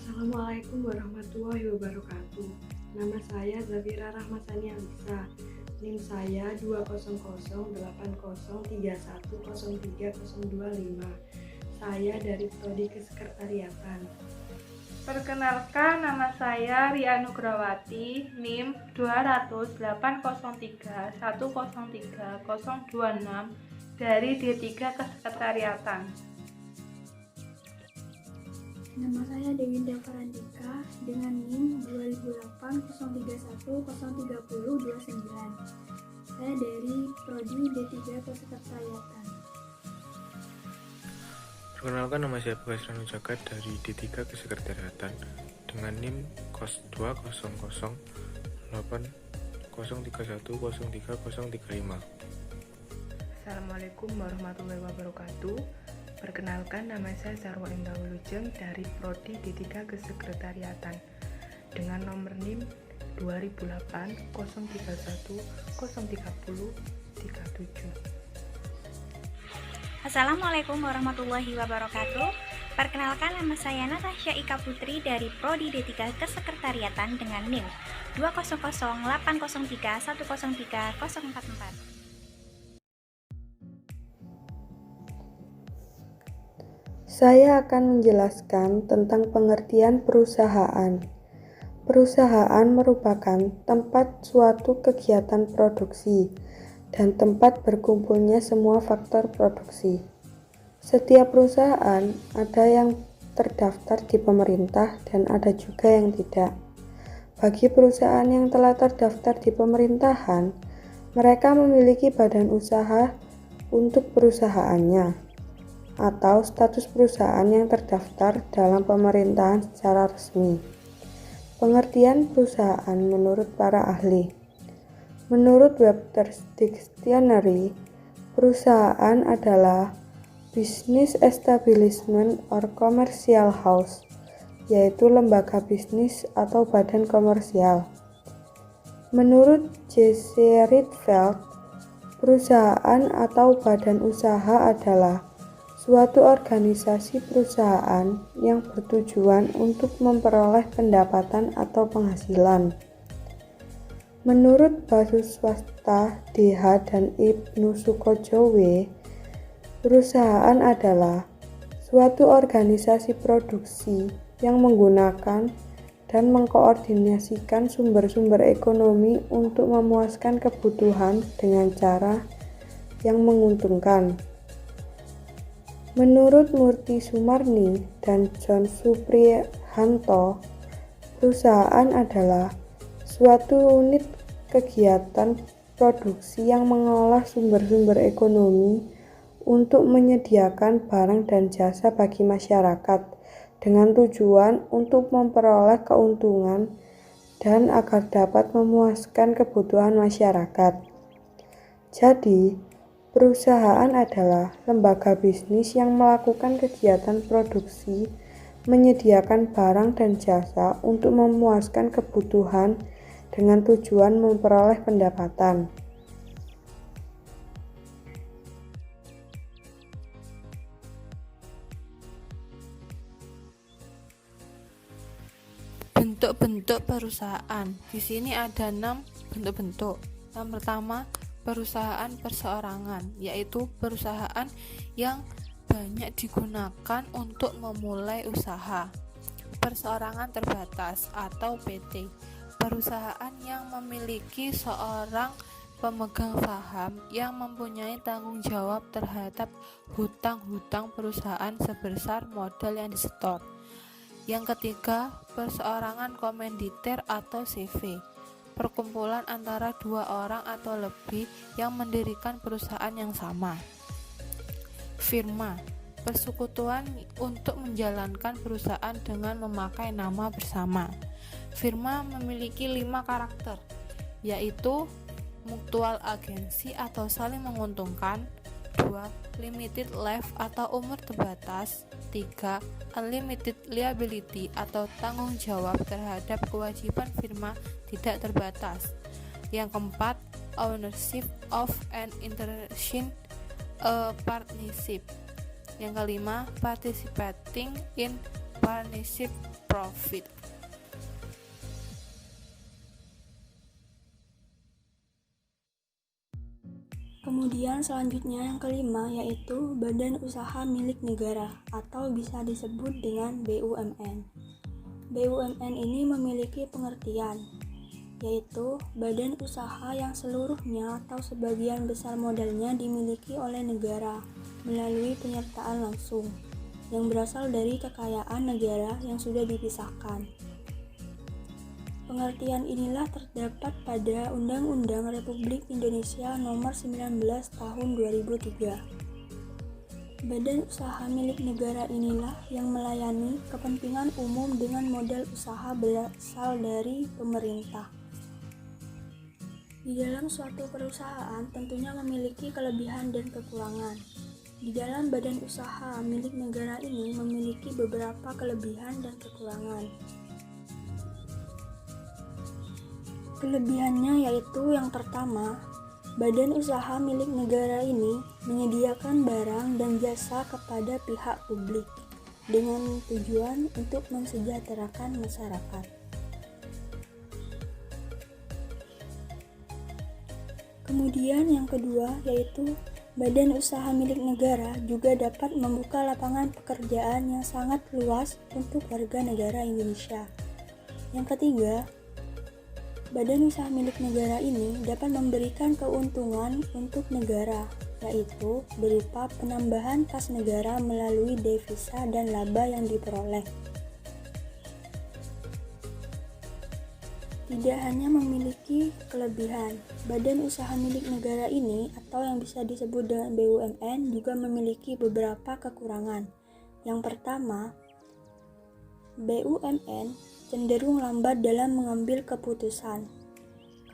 Assalamualaikum warahmatullahi wabarakatuh. Nama saya Zafira Rahmasani Alisa. NIM saya 2008030310325. Saya dari Prodi Kesekretariatan. Perkenalkan, nama saya Ria Nugrawati, NIM 2008031030026 dari D3 Kesekretariatan. Nama saya Dewinda Farandika dengan NIM 200803103029. Saya dari Prodi D3 Kesekretariatan. Perkenalkan, nama saya Bagas Ranu Jagat dari D3 Kesekretariatan dengan NIM 200803031030035. Assalamualaikum warahmatullahi wabarakatuh. Perkenalkan, nama saya Sarwa Indah Wilujeng dari Prodi D3 Kesekretariatan dengan nomor NIM 200803103037. Assalamualaikum warahmatullahi wabarakatuh. Perkenalkan, nama saya Natasha Ika Putri dari Prodi D3 Kesekretariatan dengan NIM 2008031031044. Saya akan menjelaskan tentang pengertian perusahaan. Perusahaan merupakan tempat suatu kegiatan produksi dan tempat berkumpulnya semua faktor produksi. Setiap perusahaan ada yang terdaftar di pemerintah dan ada juga yang tidak. Bagi perusahaan yang telah terdaftar di pemerintahan, mereka memiliki badan usaha untuk perusahaannya atau status perusahaan yang terdaftar dalam pemerintahan secara resmi. Pengertian perusahaan menurut para ahli. Menurut Webster's Dictionary, perusahaan adalah business establishment or commercial house, yaitu lembaga bisnis atau badan komersial. Menurut J.C. Rietveld, perusahaan atau badan usaha adalah suatu organisasi perusahaan yang bertujuan untuk memperoleh pendapatan atau penghasilan. Menurut Basu Swasta DH dan Ibnu Sukojo W, perusahaan adalah suatu organisasi produksi yang menggunakan dan mengkoordinasikan sumber-sumber ekonomi untuk memuaskan kebutuhan dengan cara yang menguntungkan. Menurut Murti Sumarni dan John Suprihanto, perusahaan adalah suatu unit kegiatan produksi yang mengolah sumber-sumber ekonomi untuk menyediakan barang dan jasa bagi masyarakat dengan tujuan untuk memperoleh keuntungan dan agar dapat memuaskan kebutuhan masyarakat. Jadi, perusahaan adalah lembaga bisnis yang melakukan kegiatan produksi, menyediakan barang dan jasa untuk memuaskan kebutuhan dengan tujuan memperoleh pendapatan. Bentuk-bentuk perusahaan. Di sini ada 6 bentuk-bentuk. Yang pertama, perusahaan perseorangan, yaitu perusahaan yang banyak digunakan untuk memulai usaha. Perseorangan terbatas atau PT, perusahaan yang memiliki seorang pemegang saham yang mempunyai tanggung jawab terhadap hutang-hutang perusahaan sebesar modal yang disetor. Yang ketiga, perseorangan komanditer atau CV, perkumpulan antara 2 orang atau lebih yang mendirikan perusahaan yang sama. Firma, persekutuan untuk menjalankan perusahaan dengan memakai nama bersama. Firma memiliki 5 karakter, yaitu mutual agensi atau saling menguntungkan, 2. Limited life atau umur terbatas, 3. Unlimited liability atau tanggung jawab terhadap kewajiban firma tidak terbatas. Yang keempat, ownership of an interesting partnership. Yang kelima, participating in partnership profit. Kemudian selanjutnya yang kelima yaitu badan usaha milik negara atau bisa disebut dengan BUMN. BUMN ini memiliki pengertian yaitu badan usaha yang seluruhnya atau sebagian besar modalnya dimiliki oleh negara melalui penyertaan langsung yang berasal dari kekayaan negara yang sudah dipisahkan. Pengertian inilah terdapat pada Undang-Undang Republik Indonesia Nomor 19 Tahun 2003. Badan usaha milik negara inilah yang melayani kepentingan umum dengan modal usaha berasal dari pemerintah. Di dalam suatu perusahaan tentunya memiliki kelebihan dan kekurangan. Di dalam badan usaha milik negara ini memiliki beberapa kelebihan dan kekurangan. Kelebihannya yaitu yang pertama, badan usaha milik negara ini menyediakan barang dan jasa kepada pihak publik dengan tujuan untuk mensejahterakan masyarakat. Kemudian yang kedua yaitu badan usaha milik negara juga dapat membuka lapangan pekerjaan yang sangat luas untuk warga negara Indonesia. Yang ketiga, badan usaha milik negara ini dapat memberikan keuntungan untuk negara, yaitu berupa penambahan kas negara melalui devisa dan laba yang diperoleh. Tidak hanya memiliki kelebihan, badan usaha milik negara ini atau yang bisa disebut dengan BUMN juga memiliki beberapa kekurangan. Yang pertama, BUMN cenderung lambat dalam mengambil keputusan.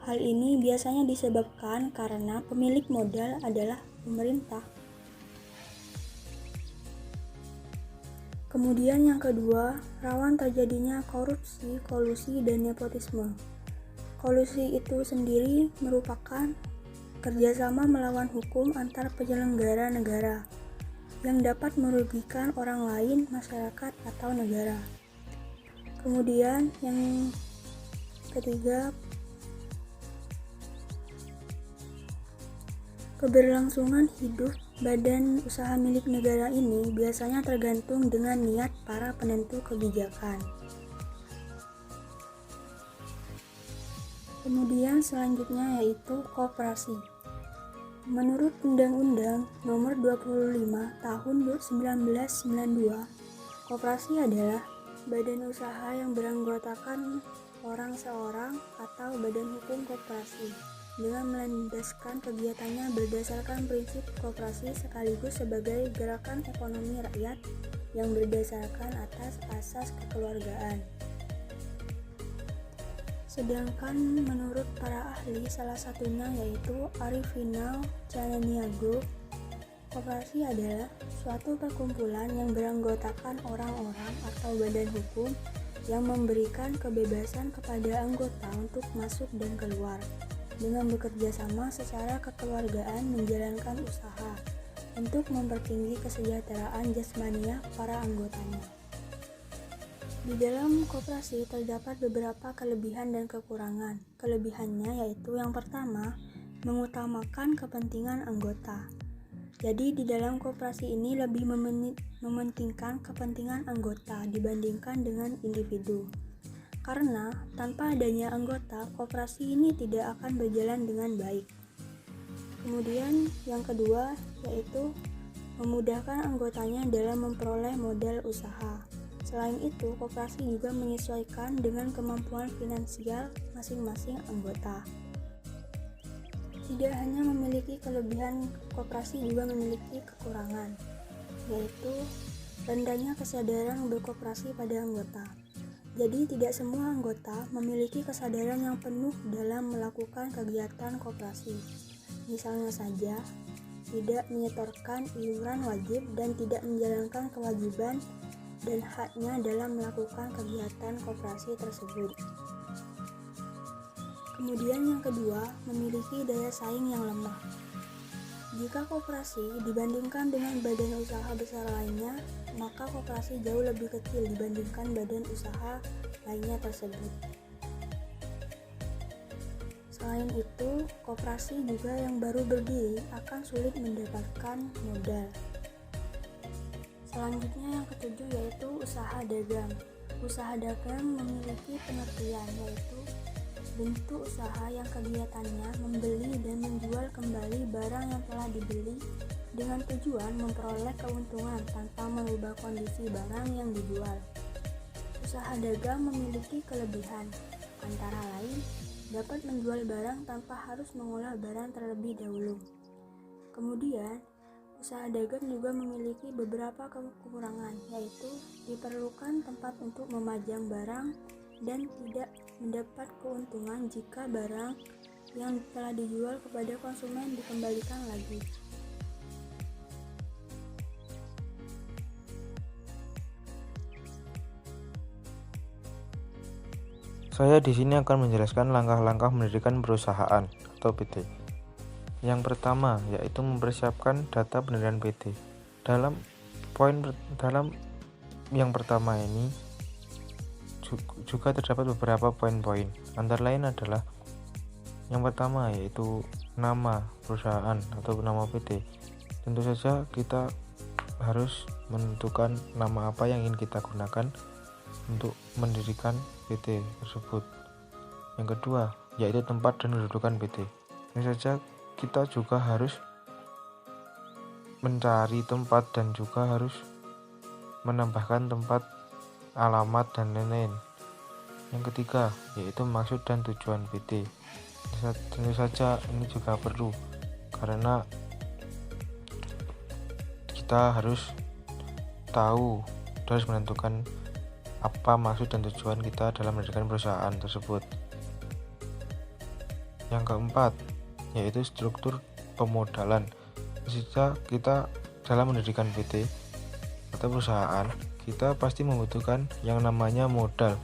Hal ini biasanya disebabkan karena pemilik modal adalah pemerintah. Kemudian yang kedua, rawan terjadinya korupsi, kolusi, dan nepotisme. Kolusi itu sendiri merupakan kerjasama melawan hukum antar penyelenggara negara yang dapat merugikan orang lain, masyarakat, atau negara. Kemudian yang ketiga, keberlangsungan hidup badan usaha milik negara ini biasanya tergantung dengan niat para penentu kebijakan. Kemudian selanjutnya yaitu koperasi. Menurut Undang-Undang Nomor 25 Tahun 1992, koperasi adalah badan usaha yang beranggotakan orang seorang atau badan hukum koperasi dengan melandaskan kegiatannya berdasarkan prinsip koperasi sekaligus sebagai gerakan ekonomi rakyat yang berdasarkan atas asas kekeluargaan. Sedangkan menurut para ahli salah satunya yaitu Arifino Cananiago, koperasi adalah suatu perkumpulan yang beranggotakan orang-orang atau badan hukum yang memberikan kebebasan kepada anggota untuk masuk dan keluar dengan bekerja sama secara kekeluargaan menjalankan usaha untuk mempertinggi kesejahteraan jasmania para anggotanya. Di dalam koperasi terdapat beberapa kelebihan dan kekurangan. Kelebihannya yaitu yang pertama, mengutamakan kepentingan anggota. Jadi di dalam koperasi ini lebih mementingkan kepentingan anggota dibandingkan dengan individu. Karena tanpa adanya anggota, koperasi ini tidak akan berjalan dengan baik. Kemudian yang kedua yaitu memudahkan anggotanya dalam memperoleh modal usaha. Selain itu, koperasi juga menyesuaikan dengan kemampuan finansial masing-masing anggota. Tidak hanya memiliki kelebihan, koperasi juga memiliki kekurangan, yaitu rendahnya kesadaran berkoperasi pada anggota. Jadi tidak semua anggota memiliki kesadaran yang penuh dalam melakukan kegiatan koperasi. Misalnya saja, tidak menyetorkan iuran wajib dan tidak menjalankan kewajiban dan haknya dalam melakukan kegiatan koperasi tersebut. Kemudian yang kedua, memiliki daya saing yang lemah. Jika koperasi dibandingkan dengan badan usaha besar lainnya, maka koperasi jauh lebih kecil dibandingkan badan usaha lainnya tersebut. Selain itu, koperasi juga yang baru berdiri akan sulit mendapatkan modal. Selanjutnya yang ketujuh yaitu usaha dagang. Usaha dagang memiliki pengertian yaitu bentuk usaha yang kegiatannya membeli dan menjual kembali barang yang telah dibeli dengan tujuan memperoleh keuntungan tanpa mengubah kondisi barang yang dijual. Usaha dagang memiliki kelebihan, antara lain dapat menjual barang tanpa harus mengolah barang terlebih dahulu. Kemudian, usaha dagang juga memiliki beberapa kekurangan, yaitu diperlukan tempat untuk memajang barang dan tidak mendapat keuntungan jika barang yang telah dijual kepada konsumen dikembalikan lagi. Saya di sini akan menjelaskan langkah-langkah mendirikan perusahaan atau PT. Yang pertama yaitu mempersiapkan data pendirian PT. Dalam yang pertama ini juga terdapat beberapa poin-poin. Antara lain adalah yang pertama yaitu nama perusahaan atau nama PT. Tentu saja kita harus menentukan nama apa yang ingin kita gunakan untuk mendirikan PT tersebut. Yang kedua yaitu tempat dan kedudukan PT. Tentu saja kita juga harus mencari tempat dan juga harus menambahkan tempat, alamat, dan lain-lain. Yang ketiga yaitu maksud dan tujuan PT. Tentu saja ini juga perlu karena kita harus tahu, harus menentukan apa maksud dan tujuan kita dalam mendirikan perusahaan tersebut. Yang keempat yaitu struktur pemodalan. Sehingga kita dalam mendirikan PT atau perusahaan, kita pasti membutuhkan yang namanya modal.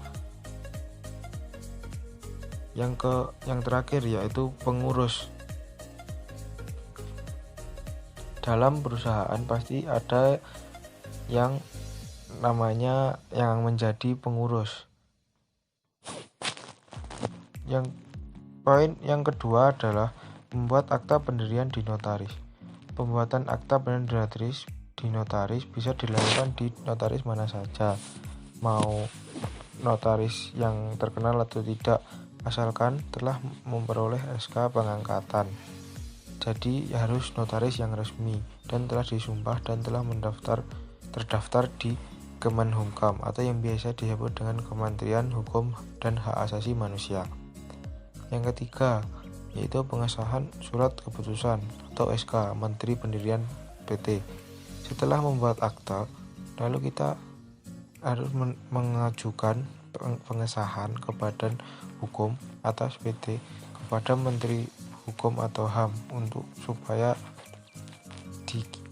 Yang terakhir yaitu pengurus. Dalam perusahaan pasti ada yang namanya yang menjadi pengurus. Poin yang kedua adalah membuat akta pendirian di notaris. Pembuatan akta pendirian di notaris bisa dilakukan di notaris mana saja, mau notaris yang terkenal atau tidak, asalkan telah memperoleh SK pengangkatan. Jadi harus notaris yang resmi dan telah disumpah dan telah terdaftar di Kemenhukam atau yang biasa disebut dengan Kementerian Hukum dan Hak Asasi Manusia. Yang ketiga yaitu pengesahan surat keputusan atau SK Menteri Pendirian PT. Setelah membuat akta, lalu kita harus mengajukan pengesahan ke Badan Hukum atas PT kepada Menteri Hukum atau HAM untuk supaya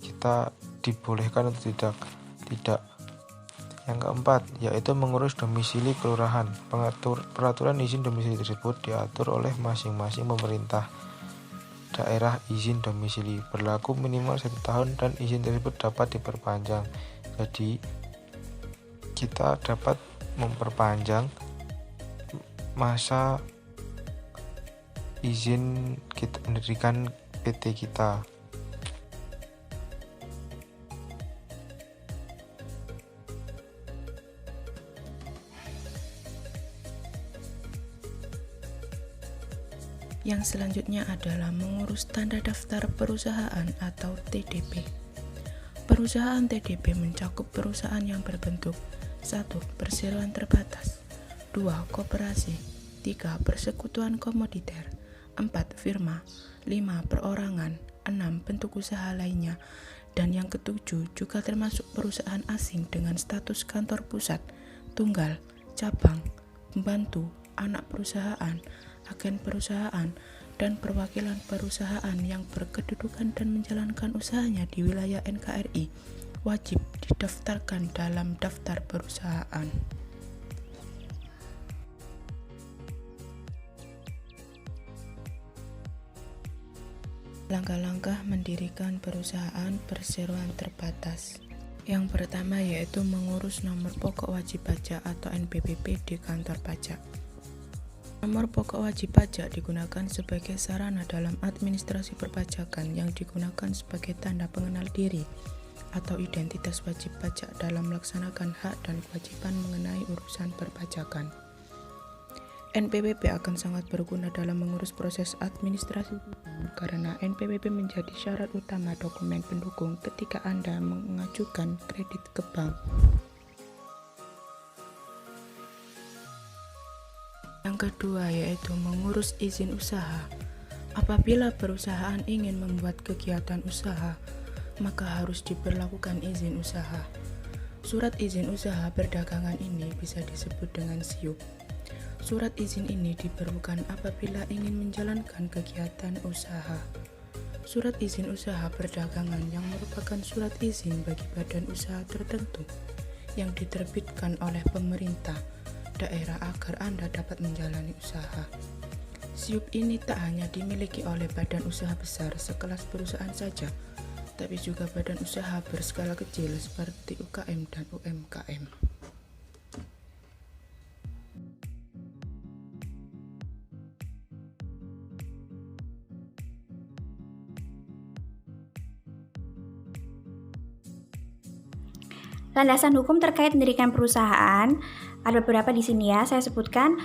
kita dibolehkan atau tidak. Yang keempat yaitu mengurus domisili kelurahan. Peraturan izin domisili tersebut diatur oleh masing-masing pemerintah daerah. Izin domisili berlaku minimal 1 tahun dan izin tersebut dapat diperpanjang. Jadi kita dapat memperpanjang masa izin kita mendirikan PT kita. Yang selanjutnya adalah mengurus tanda daftar perusahaan atau TDP. Perusahaan TDP mencakup perusahaan yang berbentuk 1. Perseroan terbatas, 2. Koperasi, 3. Persekutuan komoditer, 4. Firma, 5. Perorangan, 6. Bentuk usaha lainnya, dan yang ketujuh juga termasuk perusahaan asing dengan status kantor pusat, tunggal, cabang, pembantu, anak perusahaan, agen perusahaan, dan perwakilan perusahaan yang berkedudukan dan menjalankan usahanya di wilayah NKRI wajib didaftarkan dalam daftar perusahaan. Langkah-langkah mendirikan perusahaan perseroan terbatas. Yang pertama yaitu mengurus nomor pokok wajib pajak atau NPWP di kantor pajak. Nomor pokok wajib pajak digunakan sebagai sarana dalam administrasi perpajakan yang digunakan sebagai tanda pengenal diri atau identitas wajib pajak dalam melaksanakan hak dan kewajiban mengenai urusan perpajakan. NPWP akan sangat berguna dalam mengurus proses administrasi karena NPWP menjadi syarat utama dokumen pendukung ketika Anda mengajukan kredit ke bank. Yang kedua yaitu mengurus izin usaha. Apabila perusahaan ingin membuat kegiatan usaha, maka harus diberlakukan izin usaha. Surat izin usaha perdagangan ini bisa disebut dengan SIUP. Surat izin ini diperlukan apabila ingin menjalankan kegiatan usaha. Surat izin usaha perdagangan yang merupakan surat izin bagi badan usaha tertentu yang diterbitkan oleh pemerintah daerah agar Anda dapat menjalani usaha. SIUP ini tak hanya dimiliki oleh badan usaha besar sekelas perusahaan saja, tapi juga badan usaha berskala kecil seperti UKM dan UMKM. Landasan hukum terkait mendirikan perusahaan ada beberapa di sini ya, saya sebutkan.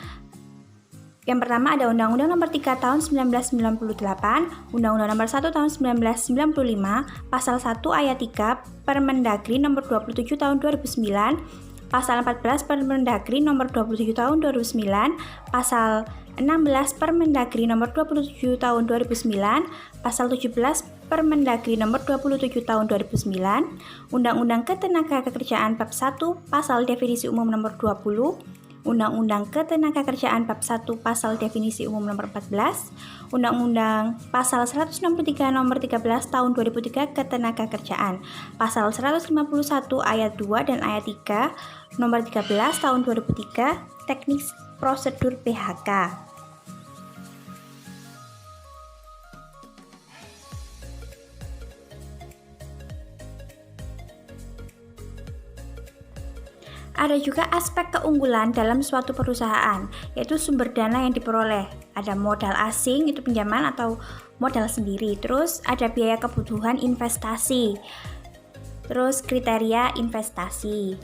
Yang pertama ada Undang-Undang Nomor 3 Tahun 1998, Undang-Undang Nomor 1 Tahun 1995, Pasal 1 Ayat 3 Permendagri Nomor 27 Tahun 2009, Pasal 14 Permendagri Nomor 27 Tahun 2009, Pasal 16 Permendagri Nomor 27 Tahun 2009, Pasal 17 Permendagri Nomor 27 Tahun 2009, Undang-Undang Ketenagakerjaan Bab 1 Pasal Definisi Umum Nomor 20, Undang-Undang Ketenagakerjaan Bab 1 Pasal Definisi Umum Nomor 14, Undang-Undang Pasal 163 Nomor 13 Tahun 2003 Ketenagakerjaan, Pasal 151 Ayat 2 dan Ayat 3 Nomor 13 Tahun 2003 Teknik Prosedur PHK. Ada juga aspek keunggulan dalam suatu perusahaan, yaitu sumber dana yang diperoleh. Ada modal asing, itu pinjaman atau modal sendiri. Terus ada biaya kebutuhan investasi. Terus kriteria investasi.